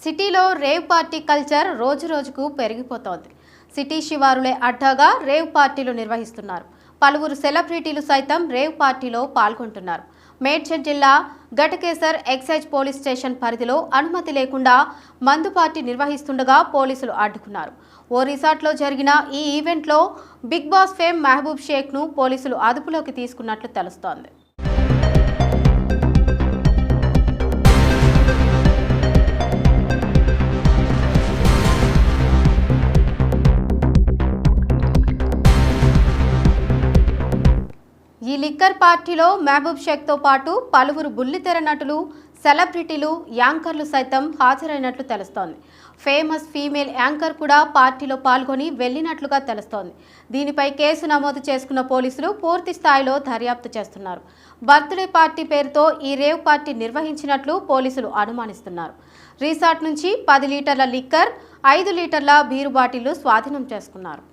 సిటీలో rave party culture రోజురోజుకు పెరిగిపోతోంది. సిటీ శివారులే అడ్డాగా రేవ్ పార్టీలు నిర్వహిస్తున్నారు. పలువురు సెలబ్రిటీలు సైతం రేవ్ పార్టీలో పాల్గొంటున్నారు. మేడ్చల్ జిల్లా ఘటకేసర్ ఎక్సైజ్ పోలీస్ స్టేషన్ పరిధిలో అనుమతి లేకుండా మందు పార్టీ నిర్వహిస్తుండగా పోలీసులు అడ్డుకున్నారు. ఓ రిసార్ట్లో జరిగిన ఈ ఈవెంట్లో బిగ్ బాస్ ఫేమ్ మహబూబ్ షేక్ను పోలీసులు అదుపులోకి తీసుకున్నట్లు తెలుస్తోంది. ఈ లిక్కర్ పార్టీలో మహబూబ్ షేక్తో పాటు పలువురు బుల్లితెర నటులు, సెలబ్రిటీలు, యాంకర్లు సైతం హాజరైనట్లు తెలుస్తోంది. ఫేమస్ ఫీమేల్ యాంకర్ కూడా పార్టీలో పాల్గొని వెళ్లినట్లుగా తెలుస్తోంది. దీనిపై కేసు నమోదు చేసుకున్న పోలీసులు పూర్తి స్థాయిలో దర్యాప్తు చేస్తున్నారు. బర్త్డే పార్టీ పేరుతో ఈ రేవ్ పార్టీ నిర్వహించినట్లు పోలీసులు అనుమానిస్తున్నారు. రిసార్ట్ నుంచి 10 లీటర్ల లిక్కర్, 5 లీటర్ల బీరు బాటిళ్లు స్వాధీనం చేసుకున్నారు.